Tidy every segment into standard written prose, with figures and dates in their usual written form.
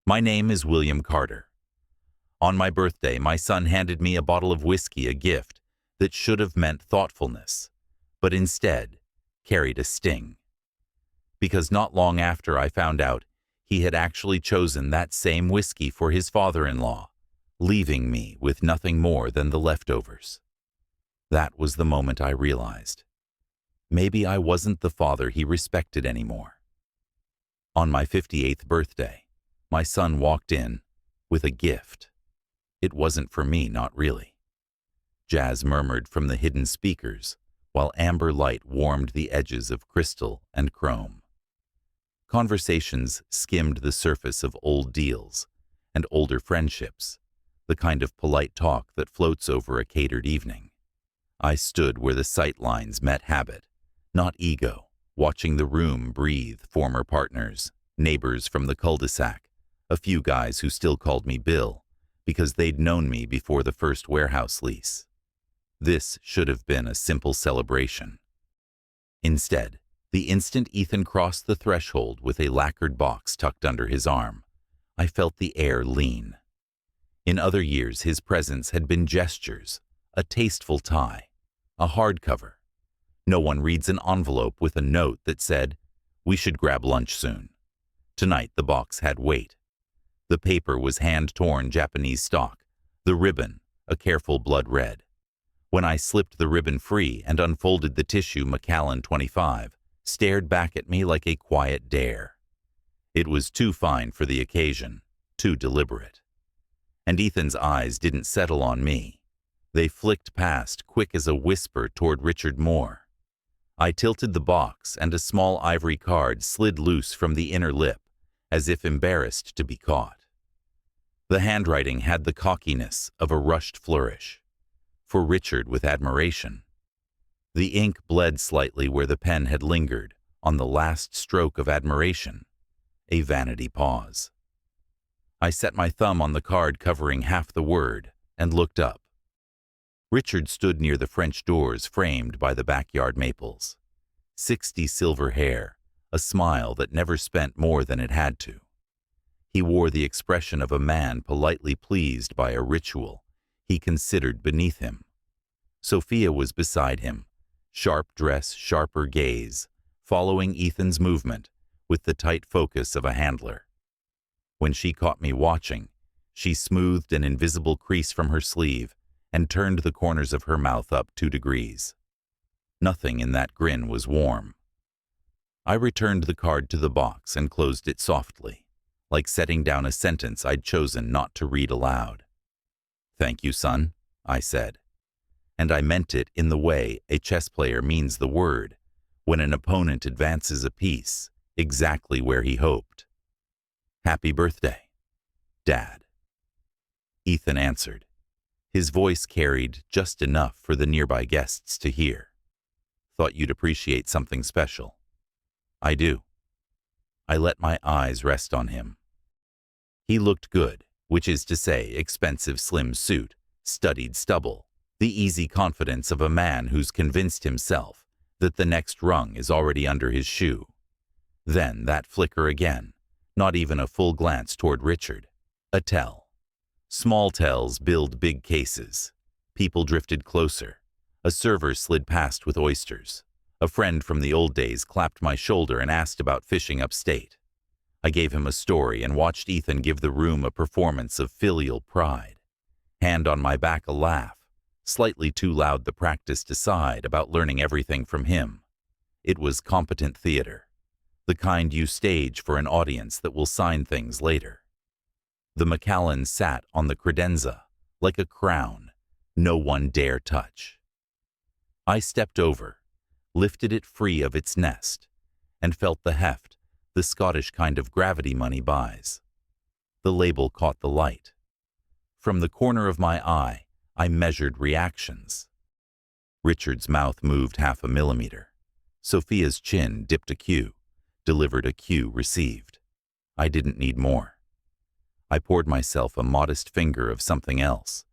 My name is William Carter. On my birthday, my son handed me a bottle of whiskey, a gift that should have meant thoughtfulness, but instead carried a sting. Because not long after I found out, he had actually chosen that same whiskey for his father-in-law, leaving me with nothing more than the leftovers. That was the moment I realized. Maybe I wasn't the father he respected anymore. On my 58th birthday, my son walked in with a gift. It wasn't for me, not really. Jazz murmured from the hidden speakers, while amber light warmed the edges of crystal and chrome. Conversations skimmed the surface of old deals and older friendships, the kind of polite talk that floats over a catered evening. I stood where the sight lines met habit, not ego, watching the room breathe former partners, neighbors from the cul-de-sac, a few guys who still called me Bill because they'd known me before the first warehouse lease. This should have been a simple celebration. Instead, the instant Ethan crossed the threshold with a lacquered box tucked under his arm, I felt the air lean. In other years, his presence had been gestures, a tasteful tie, a hardcover. No one reads an envelope with a note that said, "We should grab lunch soon." Tonight, the box had weight. The paper was hand-torn Japanese stock, the ribbon a careful blood red. When I slipped the ribbon free and unfolded the tissue, Macallan 25 stared back at me like a quiet dare. It was too fine for the occasion, too deliberate. And Ethan's eyes didn't settle on me. They flicked past, quick as a whisper, toward Richard Moore. I tilted the box, and a small ivory card slid loose from the inner lip, as if embarrassed to be caught. The handwriting had the cockiness of a rushed flourish. For Richard, with admiration. The ink bled slightly where the pen had lingered, on the last stroke of admiration, a vanity pause. I set my thumb on the card covering half the word and looked up. Richard stood near the French doors framed by the backyard maples. 60 silver hair, a smile that never spent more than it had to. He wore the expression of a man politely pleased by a ritual he considered beneath him. Sophia was beside him, sharp dress, sharper gaze, following Ethan's movement with the tight focus of a handler. When she caught me watching, she smoothed an invisible crease from her sleeve and turned the corners of her mouth up 2 degrees. Nothing in that grin was warm. I returned the card to the box and closed it softly, like setting down a sentence I'd chosen not to read aloud. "Thank you, son," I said. And I meant it in the way a chess player means the word when an opponent advances a piece exactly where he hoped. "Happy birthday, Dad." Ethan answered. His voice carried just enough for the nearby guests to hear. "Thought you'd appreciate something special." "I do." I let my eyes rest on him. He looked good, which is to say, expensive slim suit, studied stubble, the easy confidence of a man who's convinced himself that the next rung is already under his shoe. Then that flicker again, not even a full glance toward Richard. A tell. Small tells build big cases. People drifted closer. A server slid past with oysters. A friend from the old days clapped my shoulder and asked about fishing upstate. I gave him a story and watched Ethan give the room a performance of filial pride. Hand on my back, a laugh, slightly too loud the practiced aside about learning everything from him. It was competent theater, the kind you stage for an audience that will sign things later. The Macallan sat on the credenza like a crown no one dare touch. I stepped over, lifted it free of its nest, and felt the heft the Scottish kind of gravity money buys. The label caught the light. From the corner of my eye, I measured reactions. Richard's mouth moved 0.5 millimeter. Sophia's chin dipped a cue, delivered a cue received. I didn't need more. I poured myself a modest finger of something else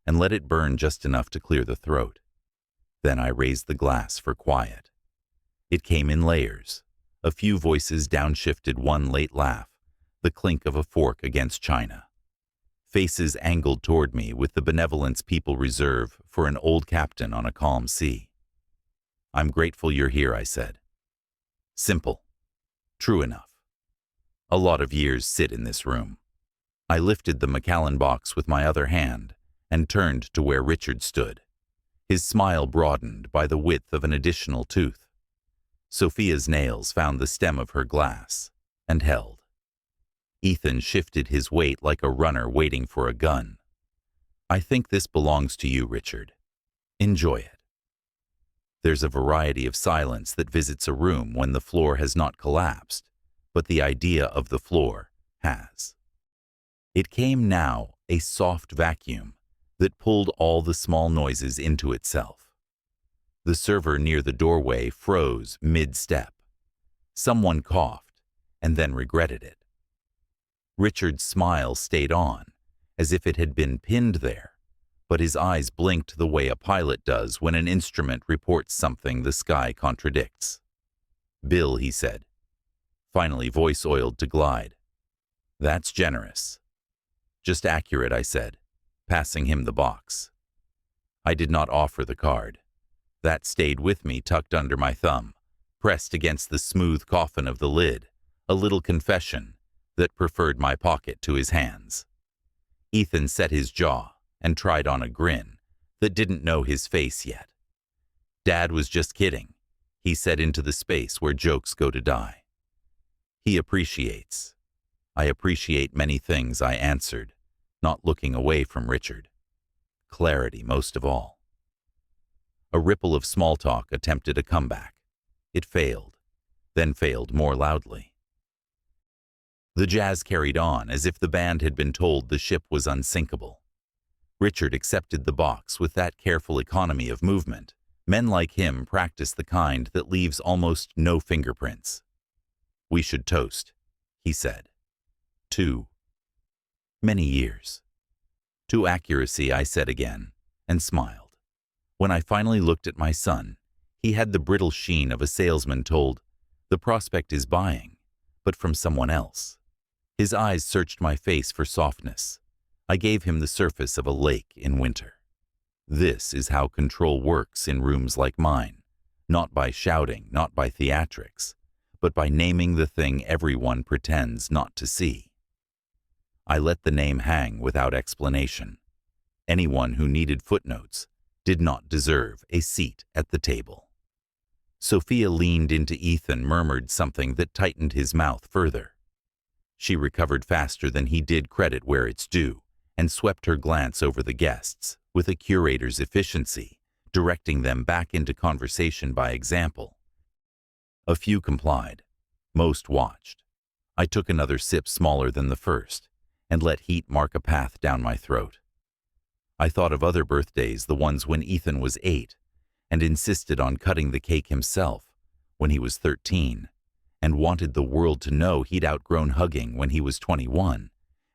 and let it burn just enough to clear the throat. Then I raised the glass for quiet. It came in layers. A few voices downshifted one late laugh, the clink of a fork against china. Faces angled toward me with the benevolence people reserve for an old captain on a calm sea. "I'm grateful you're here," I said. Simple. True enough. A lot of years sit in this room. I lifted the Macallan box with my other hand and turned to where Richard stood. His smile broadened by the width of an additional tooth. Sophia's nails found the stem of her glass and held. Ethan shifted his weight like a runner waiting for a gun. "I think this belongs to you, Richard. Enjoy it." There's a variety of silence that visits a room when the floor has not collapsed, but the idea of the floor has. It came now, a soft vacuum that pulled all the small noises into itself. The server near the doorway froze mid-step. Someone coughed and then regretted it. Richard's smile stayed on, as if it had been pinned there, but his eyes blinked the way a pilot does when an instrument reports something the sky contradicts. "Bill," he said, finally voice-oiled to glide. "That's generous." "Just accurate," I said, passing him the box. I did not offer the card. That stayed with me tucked under my thumb, pressed against the smooth coffin of the lid, a little confession that preferred my pocket to his hands. Ethan set his jaw and tried on a grin that didn't know his face yet. "Dad was just kidding," he said into the space where jokes go to die. "He appreciates." "I appreciate many things," I answered, not looking away from Richard. Clarity most of all. A ripple of small talk attempted a comeback. It failed, then failed more loudly. The jazz carried on as if the band had been told the ship was unsinkable. Richard accepted the box with that careful economy of movement. Men like him practice the kind that leaves almost no fingerprints. "We should toast," he said. "To many years." "To accuracy," I said again, and smiled. When I finally looked at my son, he had the brittle sheen of a salesman told, "The prospect is buying, but from someone else." His eyes searched my face for softness. I gave him the surface of a lake in winter. This is how control works in rooms like mine, not by shouting, not by theatrics, but by naming the thing everyone pretends not to see. I let the name hang without explanation. Anyone who needed footnotes did not deserve a seat at the table. Sophia leaned into Ethan, murmured something that tightened his mouth further. She recovered faster than he did credit where it's due, and swept her glance over the guests with a curator's efficiency, directing them back into conversation by example. A few complied. Most watched. I took another sip smaller than the first, and let heat mark a path down my throat. I thought of other birthdays, the ones when Ethan was 8, and insisted on cutting the cake himself when he was 13, and wanted the world to know he'd outgrown hugging when he was 21,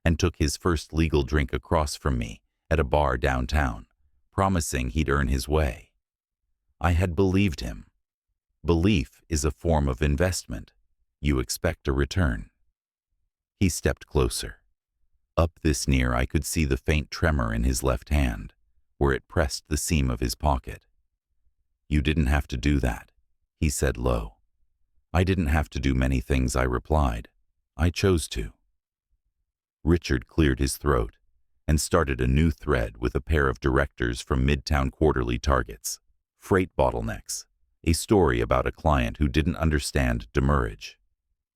and took his first legal drink across from me at a bar downtown, promising he'd earn his way. I had believed him. Belief is a form of investment. You expect a return. He stepped closer. Up this near, I could see the faint tremor in his left hand, where it pressed the seam of his pocket. "You didn't have to do that," he said low. "I didn't have to do many things," I replied. "I chose to." Richard cleared his throat and started a new thread with a pair of directors from Midtown Quarterly targets. Freight bottlenecks, a story about a client who didn't understand demurrage.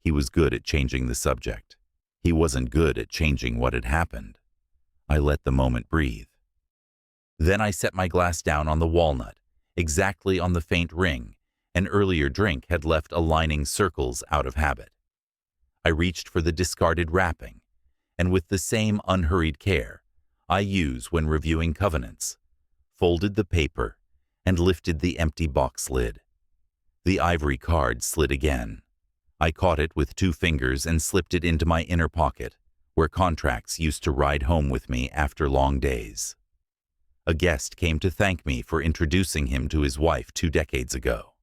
He was good at changing the subject. He wasn't good at changing what had happened. I let the moment breathe. Then I set my glass down on the walnut, exactly on the faint ring. An earlier drink had left aligning circles out of habit. I reached for the discarded wrapping, and with the same unhurried care I use when reviewing covenants, folded the paper and lifted the empty box lid. The ivory card slid again. I caught it with 2 fingers and slipped it into my inner pocket, where contracts used to ride home with me after long days. A guest came to thank me for introducing him to his wife 2 decades ago.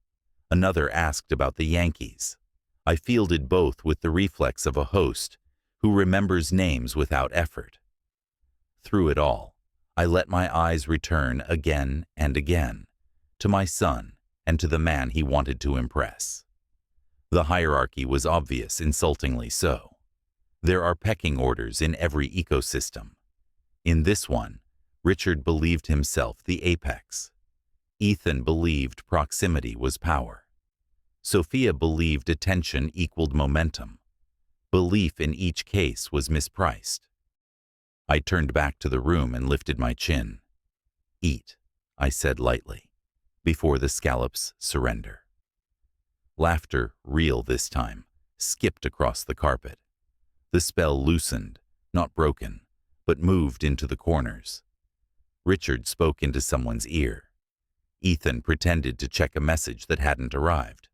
Another asked about the Yankees. I fielded both with the reflex of a host who remembers names without effort. Through it all, I let my eyes return again and again to my son and to the man he wanted to impress. The hierarchy was obvious, insultingly so. There are pecking orders in every ecosystem. In this one, Richard believed himself the apex. Ethan believed proximity was power. Sophia believed attention equaled momentum. Belief in each case was mispriced. I turned back to the room and lifted my chin. "Eat," I said lightly, before the scallops surrender. Laughter, real this time, skipped across the carpet. The spell loosened, not broken, but moved into the corners. Richard spoke into someone's ear. Ethan pretended to check a message that hadn't arrived.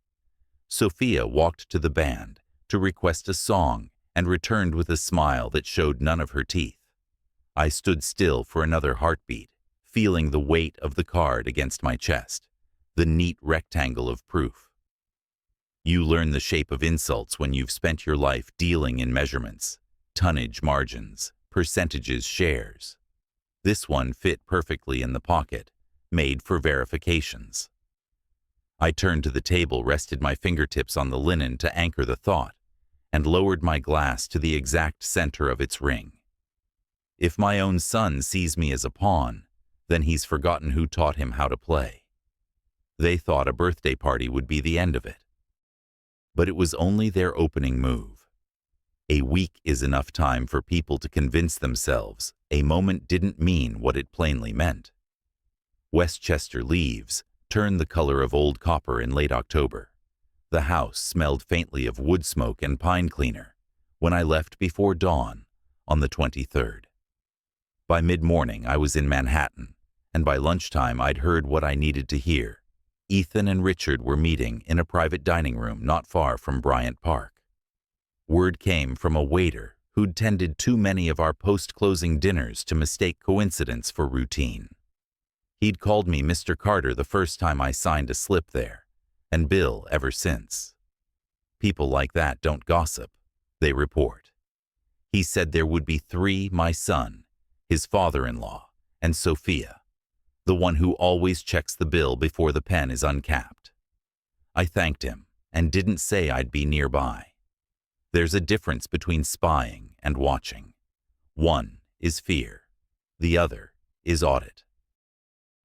Sophia walked to the band to request a song and returned with a smile that showed none of her teeth. I stood still for another heartbeat, feeling the weight of the card against my chest, the neat rectangle of proof. You learn the shape of insults when you've spent your life dealing in measurements, tonnage margins, percentages, shares. This one fit perfectly in the pocket, made for verifications. I turned to the table, rested my fingertips on the linen to anchor the thought, and lowered my glass to the exact center of its ring. If my own son sees me as a pawn, then he's forgotten who taught him how to play. They thought a birthday party would be the end of it. But it was only their opening move. A week is enough time for people to convince themselves a moment didn't mean what it plainly meant. Westchester leaves turned the color of old copper in late October. The house smelled faintly of wood smoke and pine cleaner when I left before dawn on the 23rd. By mid-morning, I was in Manhattan, and by lunchtime I'd heard what I needed to hear. Ethan and Richard were meeting in a private dining room not far from Bryant Park. Word came from a waiter who'd tended too many of our post-closing dinners to mistake coincidence for routine. He'd called me Mr. Carter the first time I signed a slip there, and Bill ever since. People like that don't gossip, they report. He said there would be 3: my son, his father-in-law, and Sophia, the one who always checks the bill before the pen is uncapped. I thanked him and didn't say I'd be nearby. There's a difference between spying and watching. One is fear, the other is audit.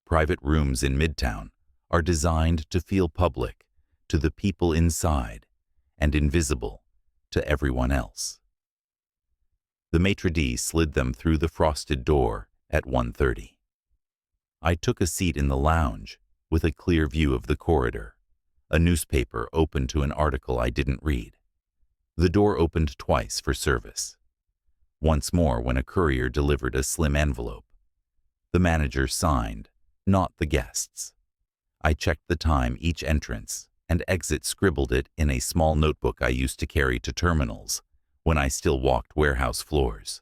Private rooms in Midtown are designed to feel public to the people inside and invisible to everyone else. The maitre d' slid them through the frosted door at 1:30. I took a seat in the lounge with a clear view of the corridor, a newspaper open to an article I didn't read. The door opened twice for service. Once more when a courier delivered a slim envelope. The manager signed, not the guests. I checked the time each entrance and exit, scribbled it in a small notebook I used to carry to terminals when I still walked warehouse floors.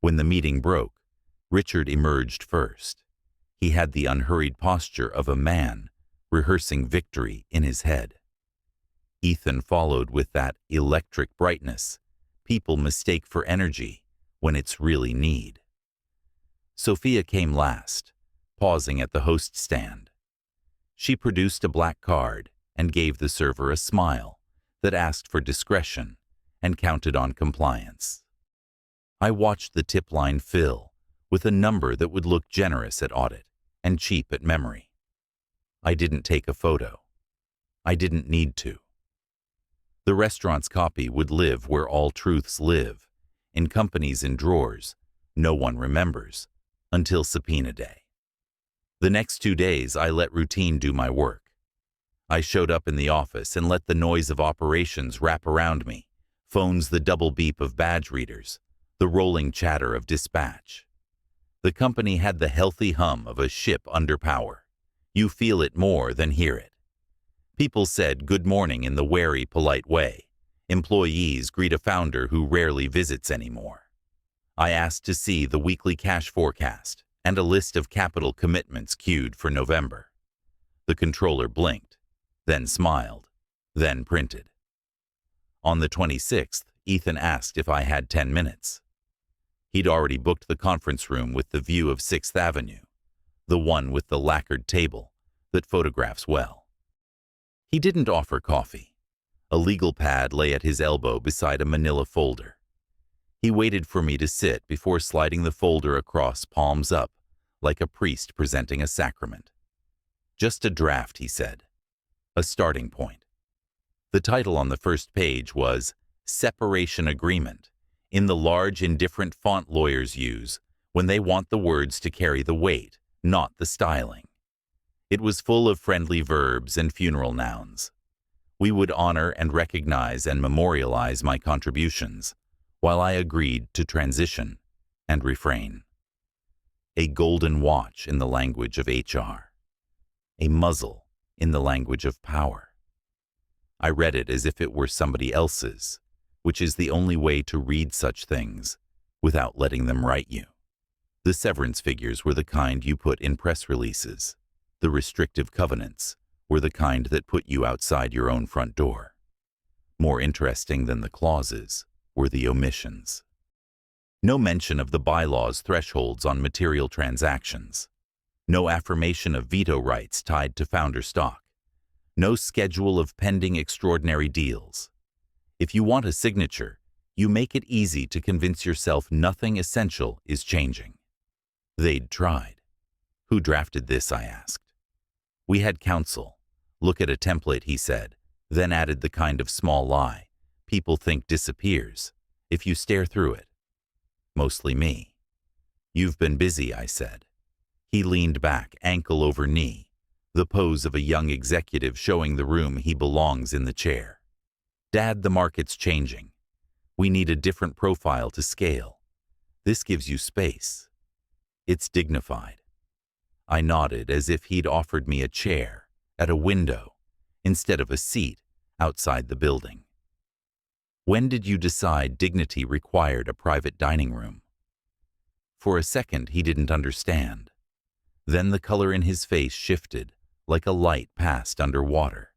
When the meeting broke, Richard emerged first. He had the unhurried posture of a man rehearsing victory in his head. Ethan followed with that electric brightness people mistake for energy when it's really need. Sophia came last, pausing at the host stand. She produced a black card and gave the server a smile that asked for discretion and counted on compliance. I watched the tip line fill with a number that would look generous at audit and cheap at memory. I didn't take a photo. I didn't need to. The restaurant's copy would live where all truths live, in companies in drawers no one remembers, until subpoena day. The next 2 days I let routine do my work. I showed up in the office and let the noise of operations wrap around me, phones, the double beep of badge readers, the rolling chatter of dispatch. The company had the healthy hum of a ship under power. You feel it more than hear it. People said good morning in the wary, polite way. Employees greet a founder who rarely visits anymore. I asked to see the weekly cash forecast and a list of capital commitments queued for November. The controller blinked, then smiled, then printed. On the 26th, Ethan asked if I had 10 minutes. He'd already booked the conference room with the view of 6th Avenue, the one with the lacquered table that photographs well. He didn't offer coffee. A legal pad lay at his elbow beside a manila folder. He waited for me to sit before sliding the folder across, palms up, like a priest presenting a sacrament. "Just a draft," he said. "A starting point." The title on the first page was Separation Agreement, in the large, indifferent font lawyers use when they want the words to carry the weight, not the styling. It was full of friendly verbs and funeral nouns. We would honor and recognize and memorialize my contributions, while I agreed to transition and refrain. A golden watch in the language of HR. A muzzle in the language of power. I read it as if it were somebody else's, which is the only way to read such things without letting them write you. The severance figures were the kind you put in press releases. The restrictive covenants were the kind that put you outside your own front door. More interesting than the clauses were the omissions. No mention of the bylaws' thresholds on material transactions. No affirmation of veto rights tied to founder stock. No schedule of pending extraordinary deals. If you want a signature, you make it easy to convince yourself nothing essential is changing. They'd tried. "Who drafted this?" I asked. "We had counsel. Look at a template," he said, then added the kind of small lie people think disappears if you stare through it. "Mostly me." "You've been busy," I said. He leaned back, ankle over knee, the pose of a young executive showing the room he belongs in the chair. "Dad, the market's changing. We need a different profile to scale. This gives you space. It's dignified." I nodded as if he'd offered me a chair at a window instead of a seat outside the building. "When did you decide dignity required a private dining room?" For a second, he didn't understand. Then the color in his face shifted like a light passed under water.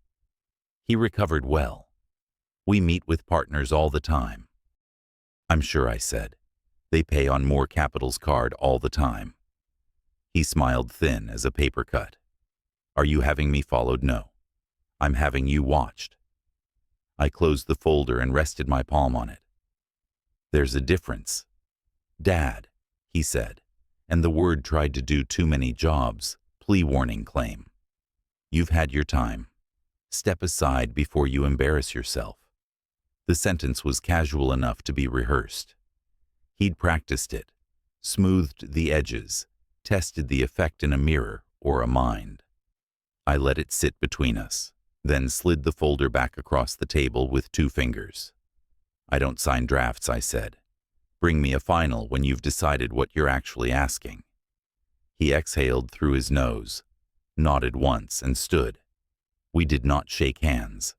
He recovered well. "We meet with partners all the time." "I'm sure," I said. "They pay on More Capital's card all the time." He smiled thin as a paper cut. "Are you having me followed?" "No. I'm having you watched." I closed the folder and rested my palm on it. "There's a difference." "Dad," he said, and the word tried to do too many jobs. Plea warning claim. "You've had your time. Step aside before you embarrass yourself." The sentence was casual enough to be rehearsed. He'd practiced it, smoothed the edges, tested the effect in a mirror or a mind. I let it sit between us, then slid the folder back across the table with 2 fingers. "I don't sign drafts," I said. "Bring me a final when you've decided what you're actually asking." He exhaled through his nose, nodded once, and stood. We did not shake hands.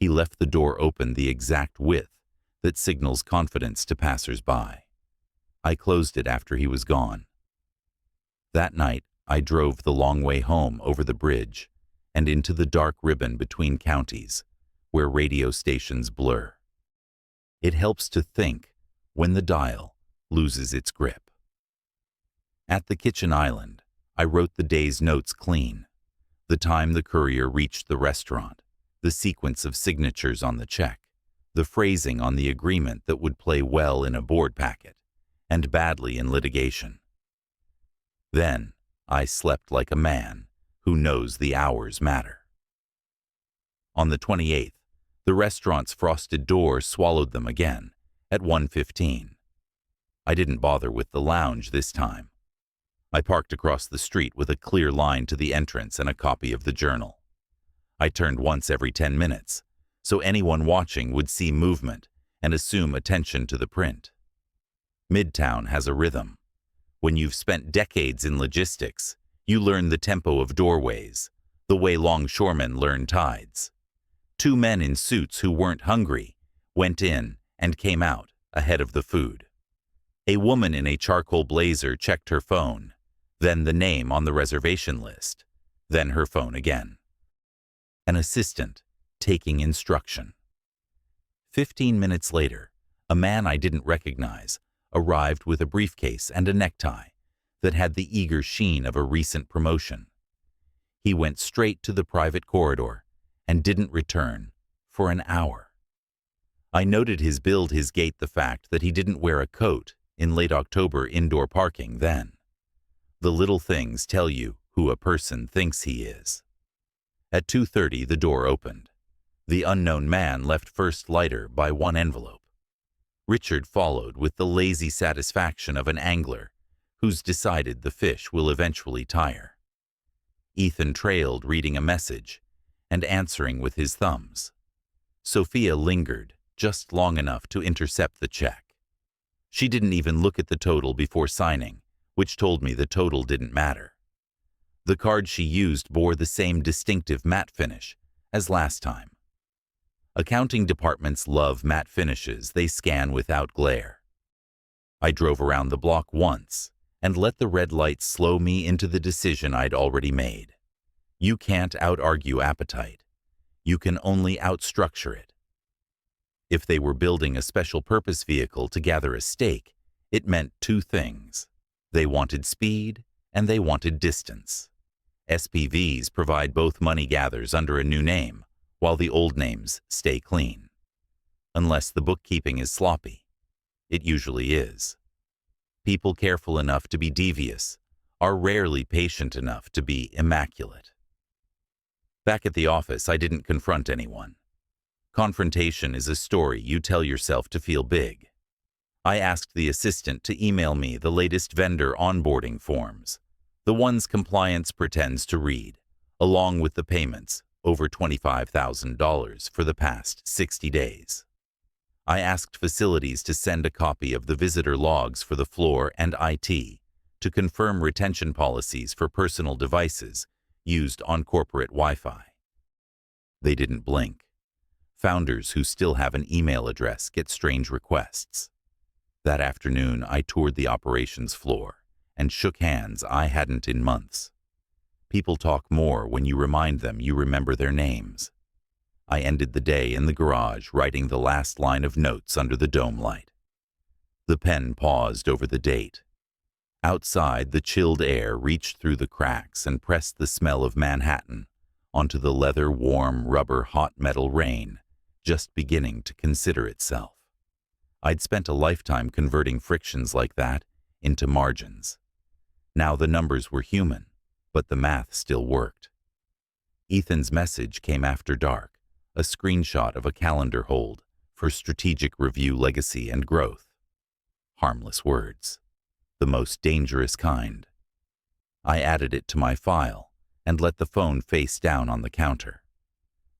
He left the door open the exact width that signals confidence to passers-by. I closed it after he was gone. That night, I drove the long way home over the bridge and into the dark ribbon between counties, where radio stations blur. It helps to think when the dial loses its grip. At the kitchen island, I wrote the day's notes clean. The time the courier reached the restaurant, the sequence of signatures on the check, the phrasing on the agreement that would play well in a board packet and badly in litigation. Then I slept like a man who knows the hours matter. On the 28th, the restaurant's frosted door swallowed them again at 1:15. I didn't bother with the lounge this time. I parked across the street with a clear line to the entrance and a copy of the Journal. I turned once every 10 minutes, so anyone watching would see movement and assume attention to the print. Midtown has a rhythm. When you've spent decades in logistics, you learn the tempo of doorways, the way longshoremen learn tides. 2 men in suits who weren't hungry went in and came out ahead of the food. A woman in a charcoal blazer checked her phone, then the name on the reservation list, then her phone again. An assistant taking instruction. 15 minutes later, A man I didn't recognize arrived with a briefcase and a necktie that had the eager sheen of a recent promotion. He went straight to the private corridor and didn't return for an hour. I noted his build, his gait, the fact that he didn't wear a coat in late October indoor parking then. The little things tell you who a person thinks he is. At 2:30, the door opened. The unknown man left first lighter by one envelope. Richard followed with the lazy satisfaction of an angler who's decided the fish will eventually tire. Ethan trailed, reading a message and answering with his thumbs. Sophia lingered just long enough to intercept the check. She didn't even look at the total before signing, which told me the total didn't matter. The card she used bore the same distinctive matte finish as last time. Accounting departments love matte finishes. They scan without glare. I drove around the block once and let the red lights slow me into the decision I'd already made. You can't out-argue appetite. You can only out-structure it. If they were building a special-purpose vehicle to gather a stake, it meant two things. They wanted speed and they wanted distance. SPVs provide both money gathers under a new name, while the old names stay clean. Unless the bookkeeping is sloppy. It usually is. People careful enough to be devious are rarely patient enough to be immaculate. Back at the office, I didn't confront anyone. Confrontation is a story you tell yourself to feel big. I asked the assistant to email me the latest vendor onboarding forms, the ones compliance pretends to read, along with the payments, over $25,000 for the past 60 days. I asked facilities to send a copy of the visitor logs for the floor and IT to confirm retention policies for personal devices used on corporate Wi-Fi. They didn't blink. Founders who still have an email address get strange requests. That afternoon, I toured the operations floor and shook hands I hadn't in months. People talk more when you remind them you remember their names. I ended the day in the garage writing the last line of notes under the dome light. The pen paused over the date. Outside, the chilled air reached through the cracks and pressed the smell of Manhattan onto the leather, warm, rubber, hot metal rain just beginning to consider itself. I'd spent a lifetime converting frictions like that into margins. Now the numbers were human, but the math still worked. Ethan's message came after dark, a screenshot of a calendar hold for strategic review, legacy, and growth. Harmless words. The most dangerous kind. I added it to my file and let the phone face down on the counter.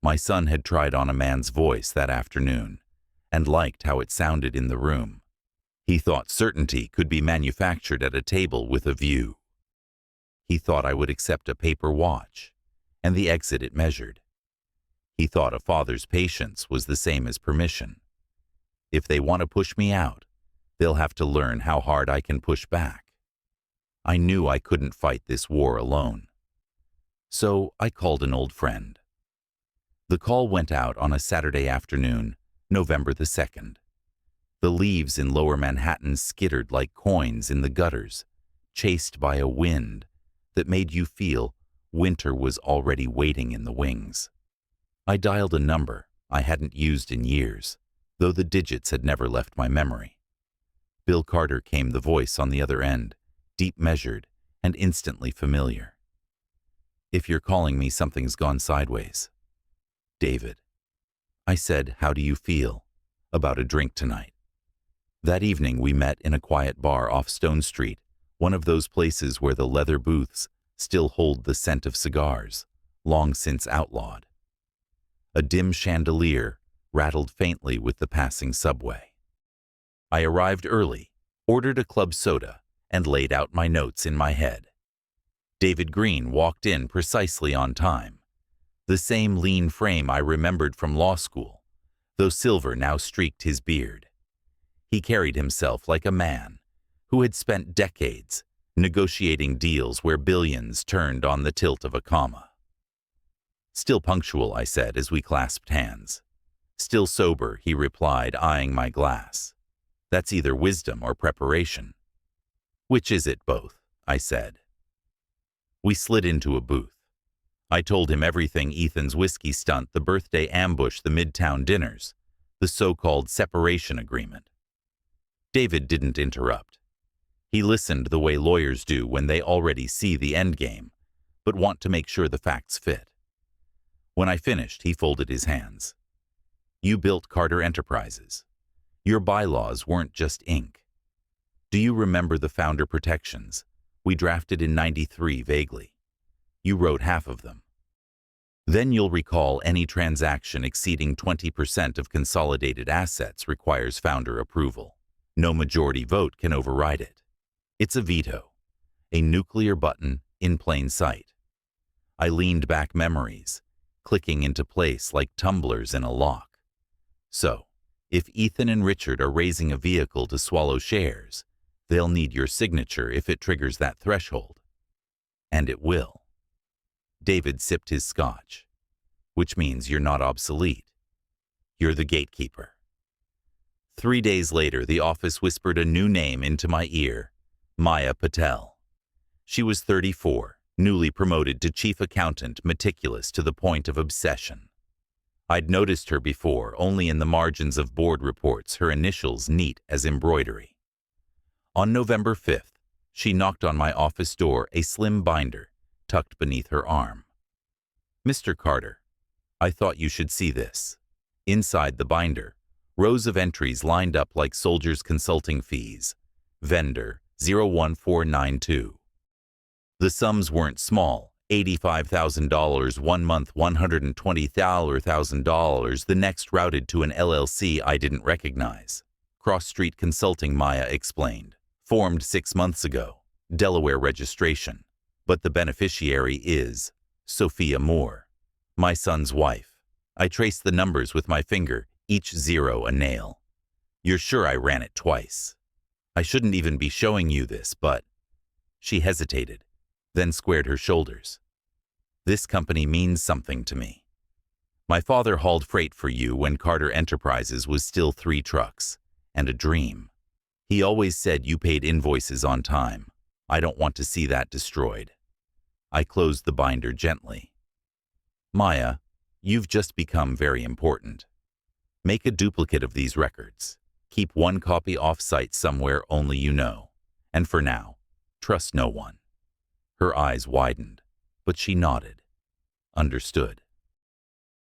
My son had tried on a man's voice that afternoon and liked how it sounded in the room. He thought certainty could be manufactured at a table with a view. He thought I would accept a paper watch and the exit it measured. He thought a father's patience was the same as permission. If they want to push me out, they'll have to learn how hard I can push back. I knew I couldn't fight this war alone. So I called an old friend. The call went out on a Saturday afternoon, November the 2nd. The leaves in lower Manhattan skittered like coins in the gutters, chased by a wind that made you feel winter was already waiting in the wings. I dialed a number I hadn't used in years, though the digits had never left my memory. Bill Carter came, the voice on the other end, deep measured and instantly familiar. If you're calling me, something's gone sideways. David. I said, how do you feel about a drink tonight? That evening we met in a quiet bar off Stone Street, one of those places where the leather booths still hold the scent of cigars, long since outlawed. A dim chandelier rattled faintly with the passing subway. I arrived early, ordered a club soda, and laid out my notes in my head. David Green walked in precisely on time. The same lean frame I remembered from law school, though silver now streaked his beard. He carried himself like a man who had spent decades negotiating deals where billions turned on the tilt of a comma. Still punctual, I said as we clasped hands. Still sober, he replied, eyeing my glass. That's either wisdom or preparation. Which is it, both? I said. We slid into a booth. I told him everything: Ethan's whiskey stunt, the birthday ambush, the midtown dinners, the so-called separation agreement. David didn't interrupt. He listened the way lawyers do when they already see the endgame, but want to make sure the facts fit. When I finished, he folded his hands. You built Carter Enterprises. Your bylaws weren't just ink. Do you remember the founder protections we drafted in '93 vaguely? You wrote half of them. Then you'll recall any transaction exceeding 20% of consolidated assets requires founder approval. No majority vote can override it. It's a veto, a nuclear button in plain sight. I leaned back, memories clicking into place like tumblers in a lock. So, if Ethan and Richard are raising a vehicle to swallow shares, they'll need your signature if it triggers that threshold. And it will. David sipped his scotch. Which means you're not obsolete. You're the gatekeeper. 3 days later, the office whispered a new name into my ear: Maya Patel. She was 34, newly promoted to chief accountant, meticulous to the point of obsession. I'd noticed her before, only in the margins of board reports, her initials neat as embroidery. On November 5th, she knocked on my office door, a slim binder tucked beneath her arm. Mr. Carter, I thought you should see this. Inside the binder, rows of entries lined up like soldiers' consulting fees. Vendor 01492. The sums weren't small: $85,000 one month, $120,000 the next, routed to an LLC I didn't recognize. Cross Street Consulting, Maya explained. Formed 6 months ago. Delaware registration. But the beneficiary is Sophia Moore, my son's wife. I traced the numbers with my finger, each zero a nail. You're sure I ran it twice? I shouldn't even be showing you this, but... She hesitated, then squared her shoulders. This company means something to me. My father hauled freight for you when Carter Enterprises was still 3 trucks and a dream. He always said you paid invoices on time. I don't want to see that destroyed. I closed the binder gently. Maya, you've just become very important. Make a duplicate of these records. Keep one copy off-site somewhere only you know. And for now, trust no one. Her eyes widened, but she nodded. Understood.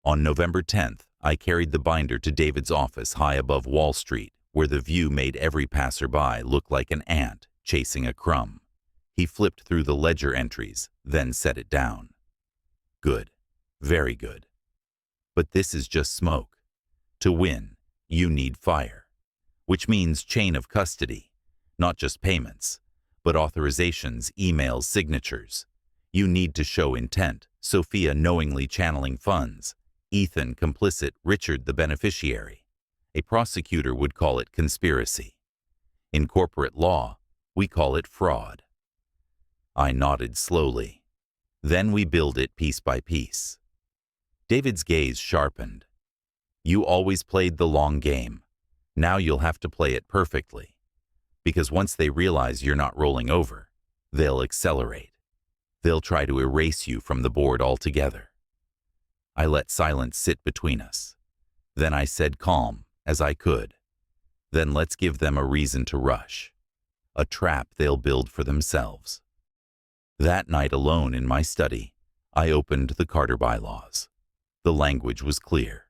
On November 10th, I carried the binder to David's office high above Wall Street, where the view made every passerby look like an ant chasing a crumb. He flipped through the ledger entries, then set it down. Good. Very good. But this is just smoke. To win, you need fire. Which means chain of custody. Not just payments, but authorizations, emails, signatures. You need to show intent: Sophia knowingly channeling funds, Ethan complicit, Richard the beneficiary. A prosecutor would call it conspiracy. In corporate law, we call it fraud. I nodded slowly. Then we build it piece by piece. David's gaze sharpened. You always played the long game. Now you'll have to play it perfectly. Because once they realize you're not rolling over, they'll accelerate. They'll try to erase you from the board altogether. I let silence sit between us. Then I said, calm as I could, then let's give them a reason to rush. A trap they'll build for themselves. That night, alone in my study, I opened the Carter bylaws. The language was clear.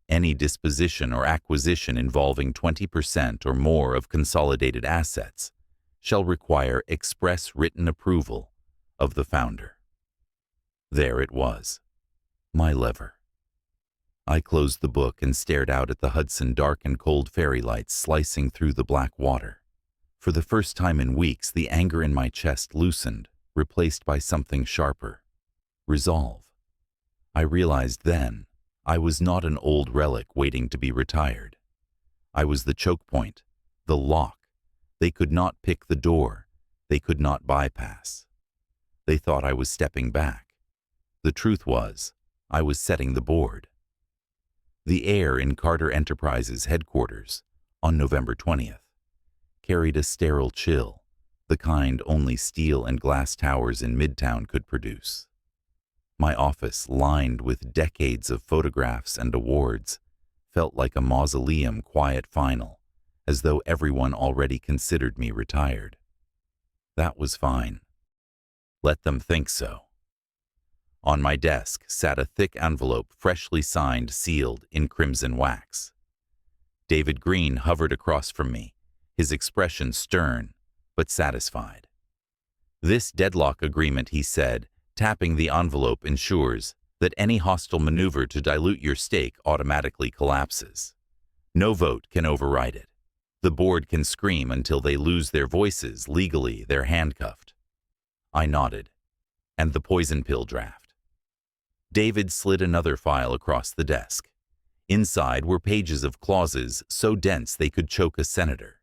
Any disposition or acquisition involving 20% or more of consolidated assets shall require express written approval of the founder. There it was, my lever. I closed the book and stared out at the Hudson, dark and cold, fairy lights slicing through the black water. For the first time in weeks, the anger in my chest loosened, replaced by something sharper: resolve. I realized then I was not an old relic waiting to be retired. I was the choke point, the lock. They could not pick the door. They could not bypass. They thought I was stepping back. The truth was, I was setting the board. The air in Carter Enterprises headquarters, on November 20th, carried a sterile chill, the kind only steel and glass towers in Midtown could produce. My office, lined with decades of photographs and awards, felt like a mausoleum quiet final, as though everyone already considered me retired. That was fine. Let them think so. On my desk sat a thick envelope freshly signed, sealed in crimson wax. David Green hovered across from me, his expression stern but satisfied. "This deadlock agreement," he said, tapping the envelope, "ensures that any hostile maneuver to dilute your stake automatically collapses. No vote can override it. The board can scream until they lose their voices. Legally, they're handcuffed." I nodded. "And the poison pill draft?" David slid another file across the desk. Inside were pages of clauses so dense they could choke a senator.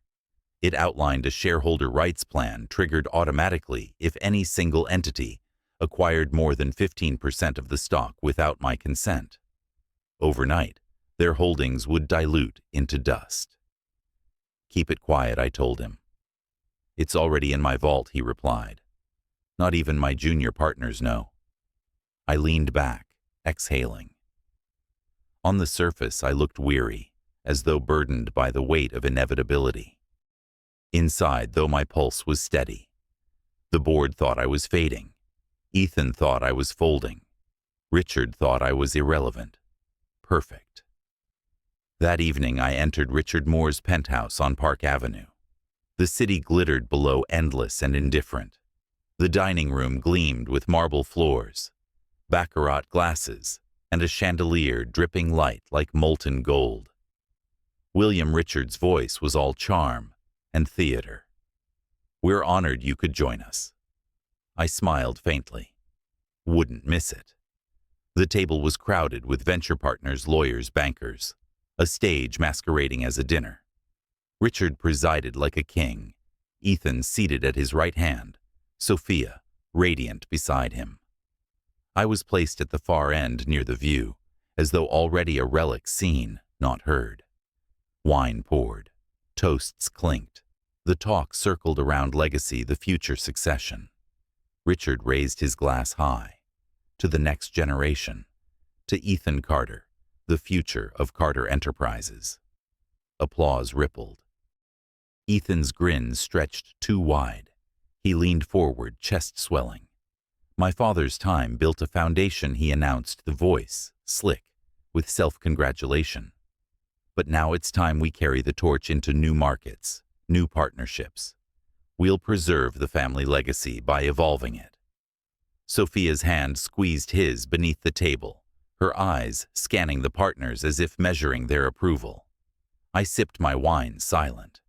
It outlined a shareholder rights plan triggered automatically if any single entity acquired more than 15% of the stock without my consent. Overnight, their holdings would dilute into dust. "Keep it quiet," I told him. "It's already in my vault," he replied. "Not even my junior partners know." I leaned back, exhaling. On the surface, I looked weary, as though burdened by the weight of inevitability. Inside, though, my pulse was steady. The board thought I was fading. Ethan thought I was folding. Richard thought I was irrelevant. Perfect. That evening, I entered Richard Moore's penthouse on Park Avenue. The city glittered below, endless and indifferent. The dining room gleamed with marble floors, baccarat glasses, and a chandelier dripping light like molten gold. William Richard's voice was all charm and theater. "We're honored you could join us." I smiled faintly. Wouldn't miss it. The table was crowded with venture partners, lawyers, bankers, a stage masquerading as a dinner. Richard presided like a king, Ethan seated at his right hand, Sophia radiant beside him. I was placed at the far end near the view, as though already a relic seen, not heard. Wine poured, toasts clinked, the talk circled around legacy, the future succession. Richard raised his glass high, to the next generation, to Ethan Carter, the future of Carter Enterprises. Applause rippled. Ethan's grin stretched too wide. He leaned forward, chest swelling. "My father's time built a foundation," he announced, the voice slick with self-congratulation. "But now it's time we carry the torch into new markets, new partnerships. We'll preserve the family legacy by evolving it." Sophia's hand squeezed his beneath the table, her eyes scanning the partners as if measuring their approval. I sipped my wine, silent.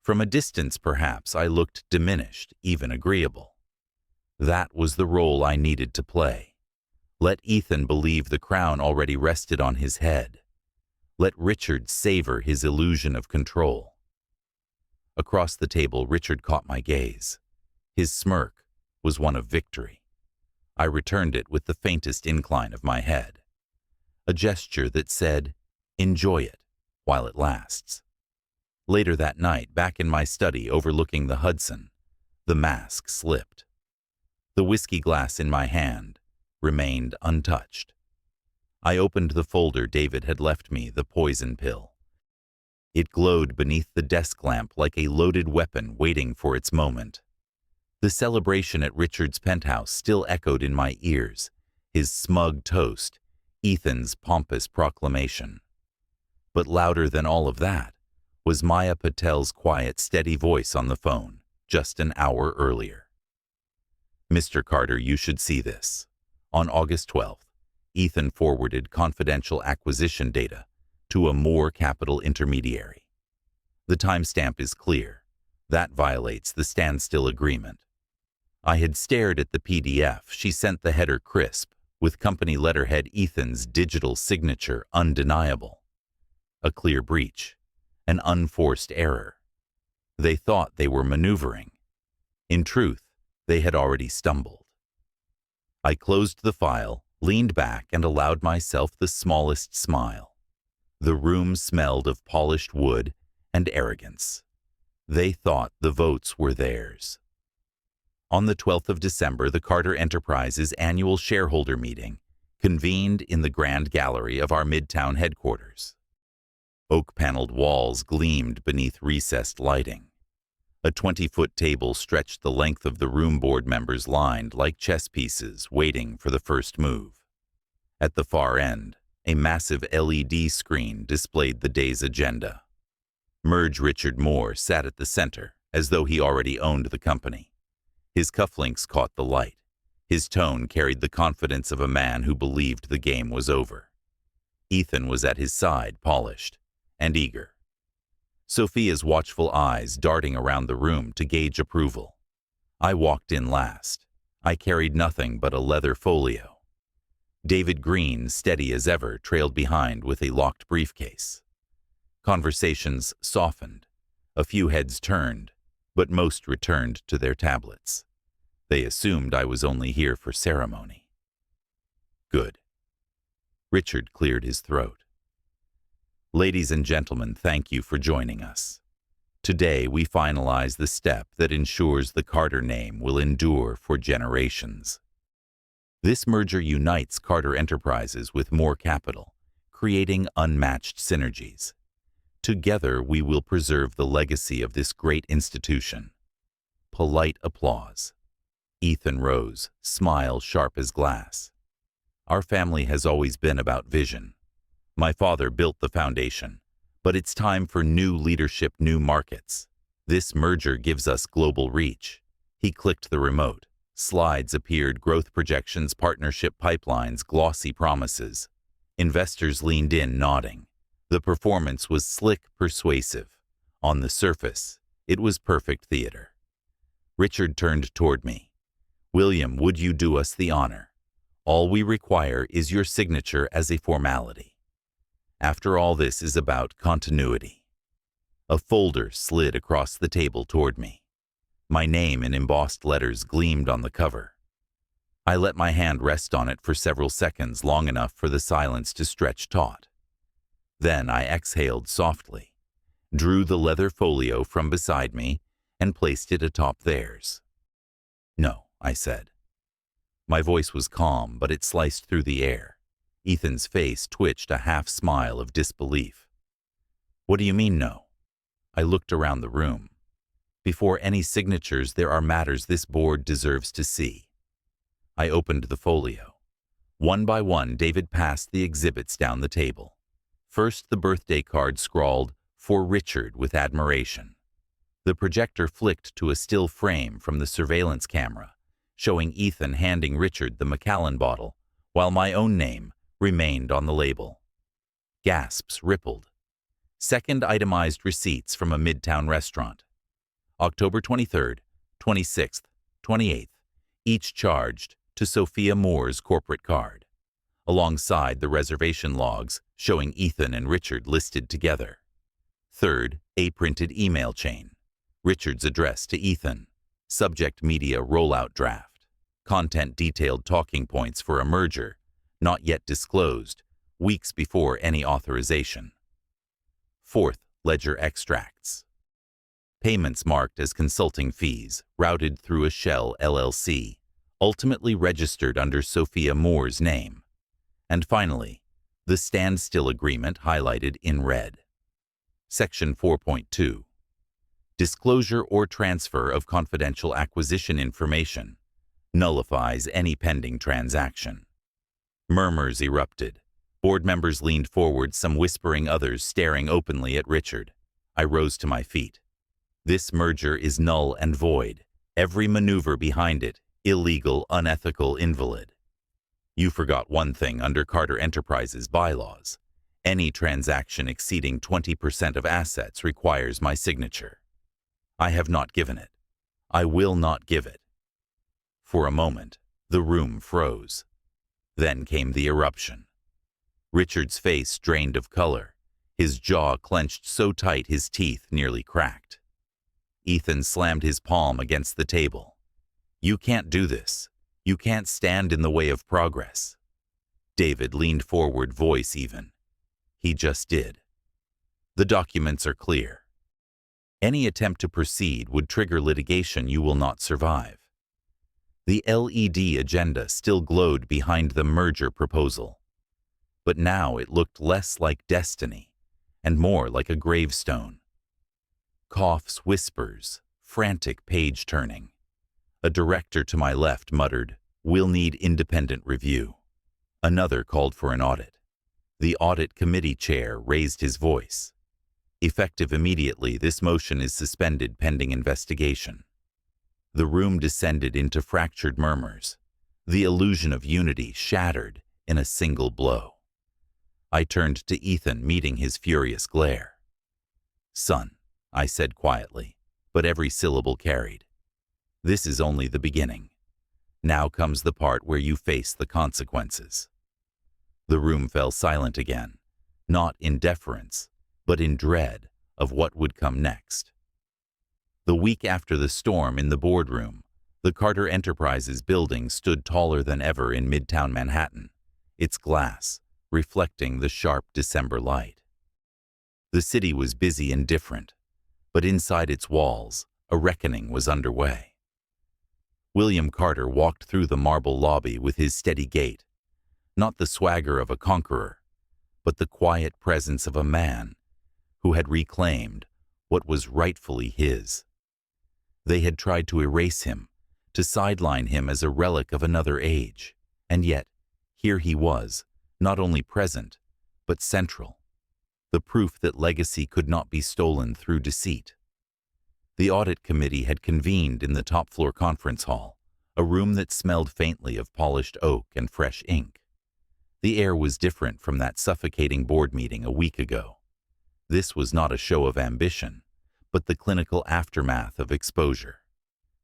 From a distance, perhaps, I looked diminished, even agreeable. That was the role I needed to play. Let Ethan believe the crown already rested on his head. Let Richard savor his illusion of control. Across the table, Richard caught my gaze. His smirk was one of victory. I returned it with the faintest incline of my head. A gesture that said, "Enjoy it while it lasts." Later that night, back in my study overlooking the Hudson, the mask slipped. The whiskey glass in my hand remained untouched. I opened the folder David had left me, the poison pill. It glowed beneath the desk lamp like a loaded weapon waiting for its moment. The celebration at Richard's penthouse still echoed in my ears, his smug toast, Ethan's pompous proclamation. But louder than all of that was Maya Patel's quiet, steady voice on the phone just an hour earlier. "Mr. Carter, you should see this." On August 12th, Ethan forwarded confidential acquisition data to a Moore Capital intermediary. The timestamp is clear. That violates the standstill agreement. I had stared at the PDF. She sent the header crisp, with company letterhead, Ethan's digital signature undeniable. A clear breach, an unforced error. They thought they were maneuvering. In truth, they had already stumbled. I closed the file, leaned back, and allowed myself the smallest smile. The room smelled of polished wood and arrogance. They thought the votes were theirs. On the 12th of December, the Carter Enterprises annual shareholder meeting convened in the grand gallery of our Midtown headquarters. Oak-paneled walls gleamed beneath recessed lighting. A 20-foot table stretched the length of the room, board members lined like chess pieces waiting for the first move. At the far end, a massive LED screen displayed the day's agenda. Merge Richard Moore sat at the center, as though he already owned the company. His cufflinks caught the light. His tone carried the confidence of a man who believed the game was over. Ethan was at his side, polished and eager. Sophia's watchful eyes darting around the room to gauge approval. I walked in last. I carried nothing but a leather folio. David Green, steady as ever, trailed behind with a locked briefcase. Conversations softened. A few heads turned, but most returned to their tablets. They assumed I was only here for ceremony. Good. Richard cleared his throat. Ladies and gentlemen, thank you for joining us. Today we finalize the step that ensures the Carter name will endure for generations. This merger unites Carter Enterprises with Moore Capital, creating unmatched synergies. Together we will preserve the legacy of this great institution. Polite applause. Ethan rose, smile sharp as glass. Our family has always been about vision. My father built the foundation, but it's time for new leadership, new markets. This merger gives us global reach. He clicked the remote. Slides appeared, growth projections, partnership pipelines, glossy promises. Investors leaned in, nodding. The performance was slick, persuasive. On the surface, it was perfect theater. Richard turned toward me. William, would you do us the honor? All we require is your signature as a formality. After all, this is about continuity. A folder slid across the table toward me. My name in embossed letters gleamed on the cover. I let my hand rest on it for several seconds, long enough for the silence to stretch taut. Then I exhaled softly, drew the leather folio from beside me, and placed it atop theirs. No, I said. My voice was calm, but it sliced through the air. Ethan's face twitched a half-smile of disbelief. What do you mean, no? I looked around the room. Before any signatures, there are matters this board deserves to see. I opened the folio. One by one, David passed the exhibits down the table. First, the birthday card scrawled, "For Richard," with admiration. The projector flicked to a still frame from the surveillance camera, showing Ethan handing Richard the Macallan bottle, while my own name remained on the label. Gasps rippled. Second, itemized receipts from a Midtown restaurant. October 23rd, 26th, 28th, each charged to Sophia Moore's corporate card, alongside the reservation logs showing Ethan and Richard listed together. Third, a printed email chain. Richard's address to Ethan. Subject: media rollout draft. Content: detailed talking points for a merger, not yet disclosed, weeks before any authorization. Fourth, ledger extracts. Payments marked as consulting fees, routed through a shell LLC, ultimately registered under Sophia Moore's name. And finally, the standstill agreement highlighted in red. Section 4.2. Disclosure or transfer of confidential acquisition information nullifies any pending transaction. Murmurs erupted. Board members leaned forward, some whispering, others staring openly at Richard. I rose to my feet. This merger is null and void. Every maneuver behind it, illegal, unethical, invalid. You forgot one thing under Carter Enterprises bylaws. Any transaction exceeding 20% of assets requires my signature. I have not given it. I will not give it. For a moment, the room froze. Then came the eruption. Richard's face drained of color, his jaw clenched so tight his teeth nearly cracked. Ethan slammed his palm against the table. You can't do this. You can't stand in the way of progress. David leaned forward, voice even. He just did. The documents are clear. Any attempt to proceed would trigger litigation you will not survive. The LED agenda still glowed behind the merger proposal. But now it looked less like destiny and more like a gravestone. Coughs, whispers, frantic page-turning. A director to my left muttered, "We'll need independent review." Another called for an audit. The audit committee chair raised his voice. Effective immediately, this motion is suspended pending investigation. The room descended into fractured murmurs. The illusion of unity shattered in a single blow. I turned to Ethan, meeting his furious glare. "Son," I said quietly, but every syllable carried. "This is only the beginning. Now comes the part where you face the consequences." The room fell silent again, not in deference, but in dread of what would come next. The week after the storm in the boardroom, the Carter Enterprises building stood taller than ever in Midtown Manhattan, its glass reflecting the sharp December light. The city was busy and different, but inside its walls, a reckoning was underway. William Carter walked through the marble lobby with his steady gait, not the swagger of a conqueror, but the quiet presence of a man who had reclaimed what was rightfully his. They had tried to erase him, to sideline him as a relic of another age, and yet here he was, not only present, but central, the proof that legacy could not be stolen through deceit. The audit committee had convened in the top-floor conference hall, a room that smelled faintly of polished oak and fresh ink. The air was different from that suffocating board meeting a week ago. This was not a show of ambition, but the clinical aftermath of exposure.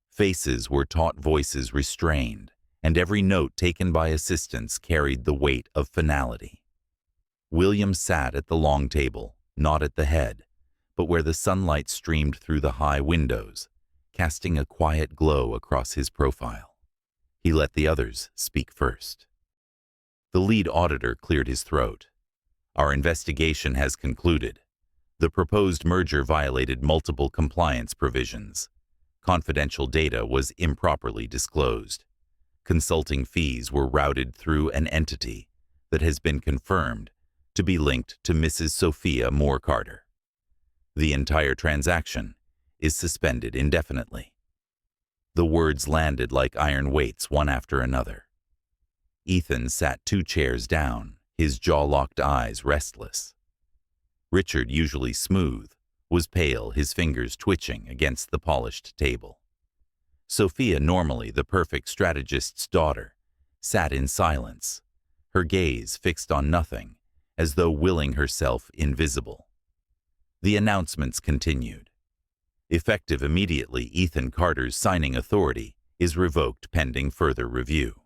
Faces were taut, voices restrained, and every note taken by assistants carried the weight of finality. William sat at the long table, not at the head, but where the sunlight streamed through the high windows, casting a quiet glow across his profile. He let the others speak first. The lead auditor cleared his throat. "Our investigation has concluded. The proposed merger violated multiple compliance provisions. Confidential data was improperly disclosed. Consulting fees were routed through an entity that has been confirmed to be linked to Mrs. Sophia Moore Carter. The entire transaction is suspended indefinitely." The words landed like iron weights, one after another. Ethan sat 2 chairs down, his jaw-locked eyes restless. Richard, usually smooth, was pale, his fingers twitching against the polished table. Sophia, normally the perfect strategist's daughter, sat in silence, her gaze fixed on nothing, as though willing herself invisible. The announcements continued. Effective immediately, Ethan Carter's signing authority is revoked pending further review.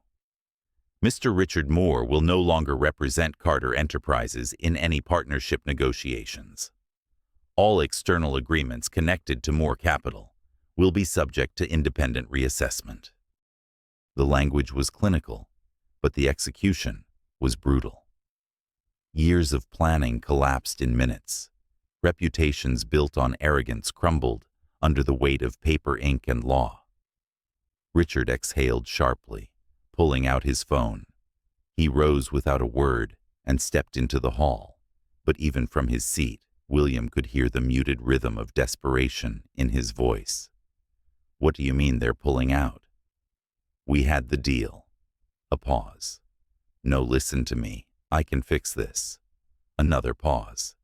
Mr. Richard Moore will no longer represent Carter Enterprises in any partnership negotiations. All external agreements connected to Moore Capital will be subject to independent reassessment. The language was clinical, but the execution was brutal. Years of planning collapsed in minutes. Reputations built on arrogance crumbled under the weight of paper, ink, and law. Richard exhaled sharply, pulling out his phone. He rose without a word and stepped into the hall, but even from his seat, William could hear the muted rhythm of desperation in his voice. "What do you mean they're pulling out?" "We had the deal." A pause. "No, listen to me. I can fix this." Another pause.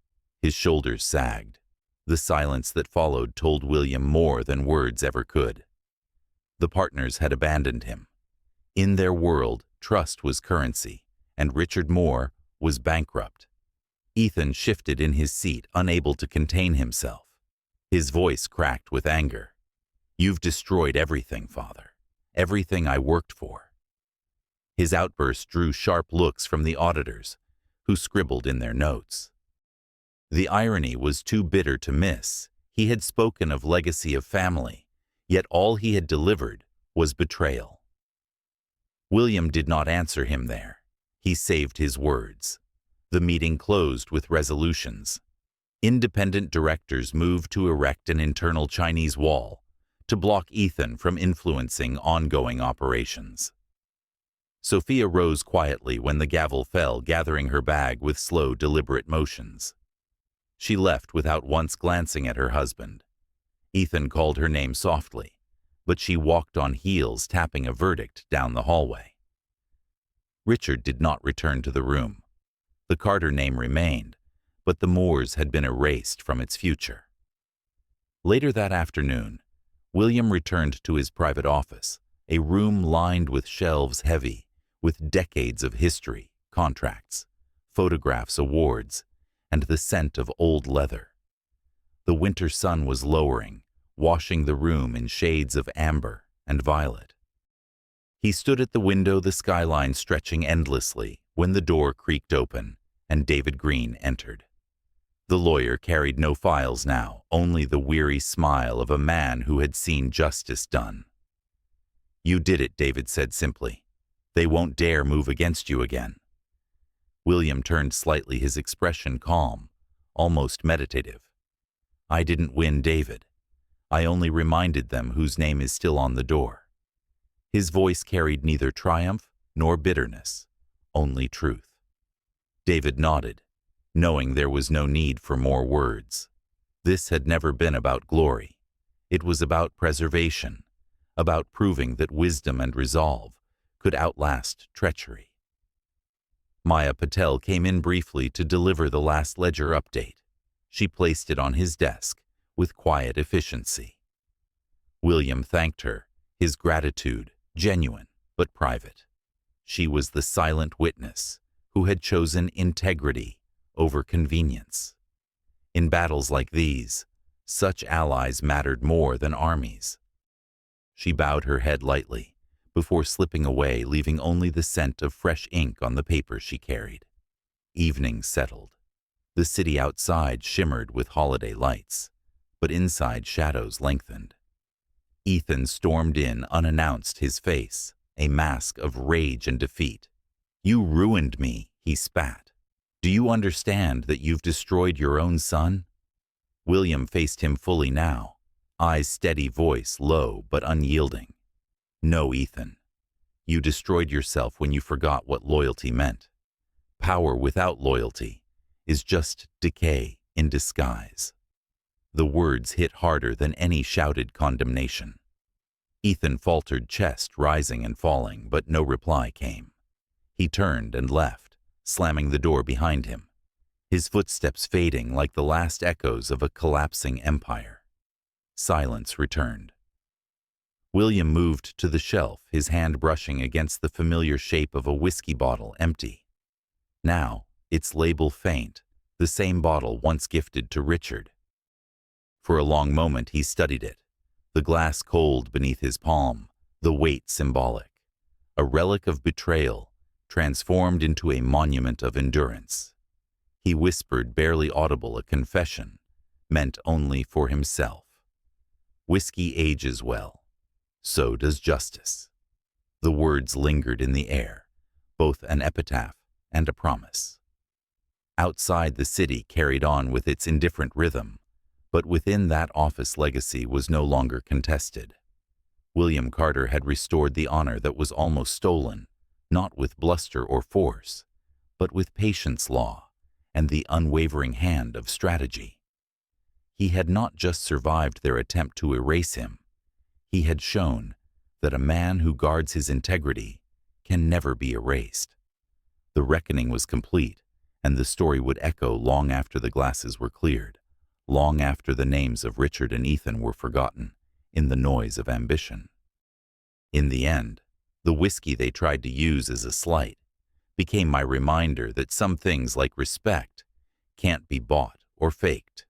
His shoulders sagged. The silence that followed told William more than words ever could. The partners had abandoned him. In their world, trust was currency, and Richard Moore was bankrupt. Ethan shifted in his seat, unable to contain himself. His voice cracked with anger. "You've destroyed everything, Father. Everything I worked for." His outburst drew sharp looks from the auditors, who scribbled in their notes. The irony was too bitter to miss. He had spoken of legacy of family, yet all he had delivered was betrayal. William did not answer him there. He saved his words. The meeting closed with resolutions. Independent directors moved to erect an internal Chinese wall to block Ethan from influencing ongoing operations. Sophia rose quietly when the gavel fell, gathering her bag with slow, deliberate motions. She left without once glancing at her husband. Ethan called her name softly, but she walked on heels, tapping a verdict down the hallway. Richard did not return to the room. The Carter name remained, but the Moores had been erased from its future. Later that afternoon, William returned to his private office, a room lined with shelves heavy with decades of history, contracts, photographs, awards, and the scent of old leather. The winter sun was lowering, washing the room in shades of amber and violet. He stood at the window, the skyline stretching endlessly, when the door creaked open and David Green entered. The lawyer carried no files now, only the weary smile of a man who had seen justice done. "You did it," David said simply. "They won't dare move against you again." William turned slightly, his expression calm, almost meditative. "I didn't win, David. I only reminded them whose name is still on the door." His voice carried neither triumph nor bitterness, only truth. David nodded, knowing there was no need for more words. This had never been about glory. It was about preservation, about proving that wisdom and resolve could outlast treachery. Maya Patel came in briefly to deliver the last ledger update. She placed it on his desk with quiet efficiency. William thanked her, his gratitude genuine but private. She was the silent witness who had chosen integrity over convenience. In battles like these, such allies mattered more than armies. She bowed her head lightly before slipping away, leaving only the scent of fresh ink on the paper she carried. Evening settled. The city outside shimmered with holiday lights, but inside shadows lengthened. Ethan stormed in unannounced, his face a mask of rage and defeat. "You ruined me," he spat. "Do you understand that you've destroyed your own son?" William faced him fully now, eyes steady, voice low but unyielding. "No, Ethan. You destroyed yourself when you forgot what loyalty meant. Power without loyalty is just decay in disguise." The words hit harder than any shouted condemnation. Ethan faltered, chest rising and falling, but no reply came. He turned and left, slamming the door behind him, his footsteps fading like the last echoes of a collapsing empire. Silence returned. William moved to the shelf, his hand brushing against the familiar shape of a whiskey bottle, empty. Now, its label faint, the same bottle once gifted to Richard. For a long moment he studied it, the glass cold beneath his palm, the weight symbolic, a relic of betrayal transformed into a monument of endurance. He whispered, barely audible, a confession meant only for himself. "Whiskey ages well. So does justice." The words lingered in the air, both an epitaph and a promise. Outside, the city carried on with its indifferent rhythm, but within that office legacy was no longer contested. William Carter had restored the honor that was almost stolen, not with bluster or force, but with patience, law, and the unwavering hand of strategy. He had not just survived their attempt to erase him. He had shown that a man who guards his integrity can never be erased. The reckoning was complete, and the story would echo long after the glasses were cleared, long after the names of Richard and Ethan were forgotten in the noise of ambition. In the end, the whiskey they tried to use as a slight became my reminder that some things, like respect, can't be bought or faked.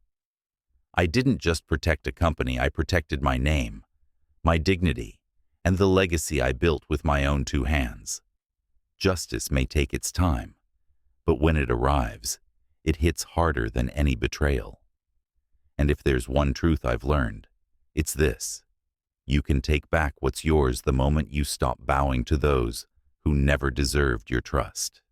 I didn't just protect a company, I protected my name, my dignity, and the legacy I built with my own two hands. Justice may take its time, but when it arrives, it hits harder than any betrayal. And if there's one truth I've learned, it's this: you can take back what's yours the moment you stop bowing to those who never deserved your trust.